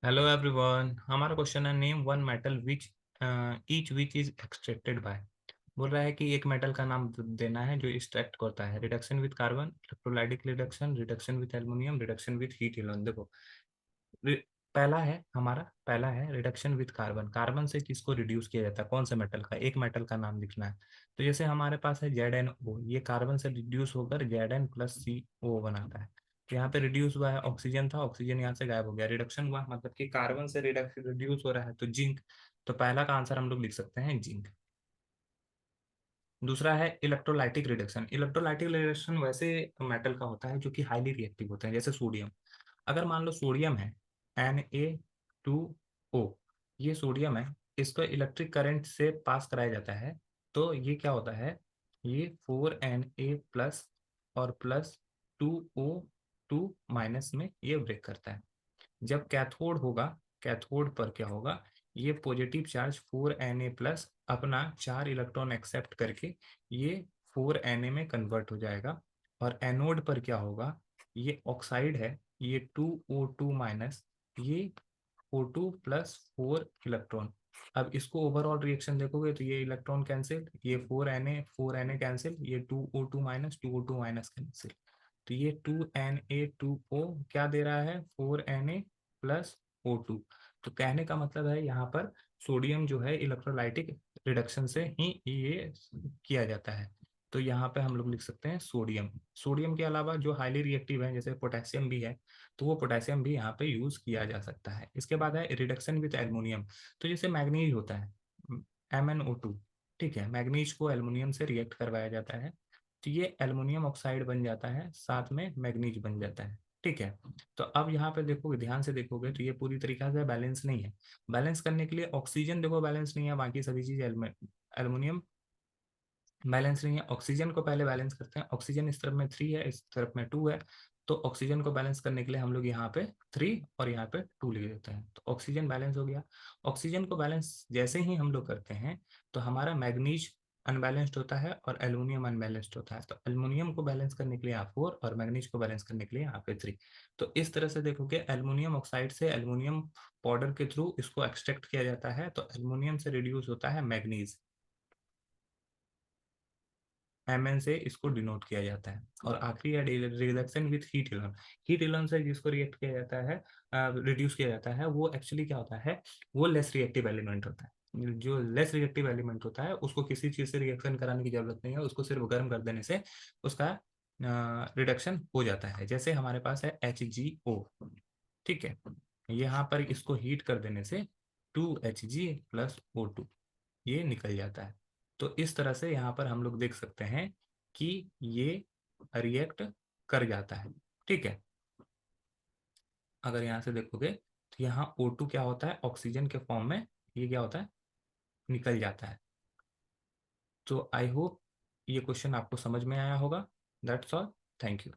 Hello everyone, हमारा question है name one metal which each which is extracted bye. बोल रहा है कि एक मेटल का नाम देना है जो एक्सट्रैक्ट करता है। Reduction with carbon, electrolytic reduction, reduction with aluminium, reduction with heat alone. देखो, रि- पहला है रिडक्शन विद कार्बन। कार्बन से किसको रिड्यूस किया जाता है, कौन से मेटल का, एक मेटल का नाम लिखना है। तो जैसे हमारे पास है ZnO, ये कार्बन से रिड्यूस होकर Zn+CO बनाता है। तो यहाँ पे रिड्यूस हुआ है, ऑक्सीजन था, ऑक्सीजन यहाँ से गायब हो गया, रिडक्शन हुआ मतलब कि कार्बन से रिड्यूस हो रहा है, तो जिंक। तो पहला का आंसर हम लोग लिख सकते हैं जिंक। दूसरा है इलेक्ट्रोलाइटिक रिडक्शन। इलेक्ट्रोलाइटिक रिडक्शन वैसे मेटल का होता है जो कि हाईली रिएक्टिव होते हैं, जैसे सोडियम। अगर मान लो सोडियम है Na2O, ये सोडियम है, इसको इलेक्ट्रिक करंट से पास कराया जाता है। तो ये क्या होता है, ये 4Na+ और +2O2- में ये ब्रेक करता है। जब कैथोड होगा, कैथोड पर क्या होगा, ये पॉजिटिव चार्ज 4Na+ अपना 4 इलेक्ट्रॉन एक्सेप्ट करके ये 4Na में कन्वर्ट हो जाएगा। और एनोड पर क्या होगा, ये ऑक्साइड है, ये 2O2-, ये O2+4 इलेक्ट्रॉन। अब इसको ओवरऑल रिएक्शन देखोगे तो ये इलेक्ट्रॉन कैंसिल, ये 4Na कैंसिल, ये 2O2-, कैंसिल। तो ये 2Na2O क्या दे रहा है, 4Na+O2। तो कहने का मतलब है यहाँ पर सोडियम जो है इलेक्ट्रोलाइटिक रिडक्शन से ही ये किया जाता है। तो यहाँ पे हम लोग लिख सकते हैं सोडियम। सोडियम के अलावा जो हाईली रिएक्टिव है जैसे पोटेशियम भी है, तो वो पोटेशियम भी यहाँ पे यूज किया जा सकता है। इसके बाद है रिडक्शन विद एल्युमिनियम। तो जैसे मैग्नीज होता है, MnO2, ठीक है, मैग्नीज को एल्युमिनियम से रिएक्ट करवाया जाता है, तो ये एल्युमिनियम ऑक्साइड बन जाता है, साथ में मैग्नीज बन जाता है। ठीक है। तो अब यहाँ पे देखोगे, ध्यान से देखोगे तो ये पूरी तरीके से बैलेंस नहीं है। बैलेंस करने के लिए ऑक्सीजन देखो बैलेंस नहीं है, बाकी सभी चीज एल्युमिनियम बैलेंस नहीं है। ऑक्सीजन को पहले बैलेंस करते हैं। ऑक्सीजन इस तरफ में 3 है, इस तरफ में 2 है। तो ऑक्सीजन को बैलेंस करने के लिए हम लोग यहाँ पे 3 और यहाँ पे 2 लिख देते हैं, तो ऑक्सीजन बैलेंस हो गया। ऑक्सीजन को बैलेंस जैसे ही हम लोग करते हैं तो हमारा मैग्नीज अनबैलेंस्ड होता है और एल्युमिनियम अनबैलेंस्ड होता है। तो एल्युमिनियम को बैलेंस करने के लिए यहाँ 4 और मैग्नीज को बैलेंस करने के लिए यहाँ पे 3। तो इस तरह से देखोगे, एल्युमिनियम ऑक्साइड से एल्युमिनियम पाउडर के थ्रू इसको एक्सट्रैक्ट किया जाता है, तो एल्युमिनियम से रिड्यूस होता है मैग्नीज, Mn से इसको डिनोट किया जाता है। और आखिरी है reduction with heat alone. Heat alone से जिसको रिएक्ट किया जाता है, रिड्यूस किया जाता है, वो एक्चुअली क्या होता है, वो लेस रिएक्टिव एलिमेंट होता है। जो लेस रिएक्टिव एलिमेंट होता है उसको किसी चीज से रिएक्शन कराने की जरूरत नहीं है, उसको सिर्फ गर्म कर देने से उसका रिडक्शन हो जाता है। जैसे हमारे पास है HgO, ठीक है, यहाँ पर इसको हीट कर देने से 2Hg+O2 ये निकल जाता है। तो इस तरह से यहाँ पर हम लोग देख सकते हैं कि ये रिएक्ट कर जाता है। ठीक है। अगर यहाँ से देखोगे तो यहाँ O2 क्या होता है, ऑक्सीजन के फॉर्म में ये क्या होता है, निकल जाता है। तो आई होप ये क्वेश्चन आपको समझ में आया होगा। That's all. Thank you.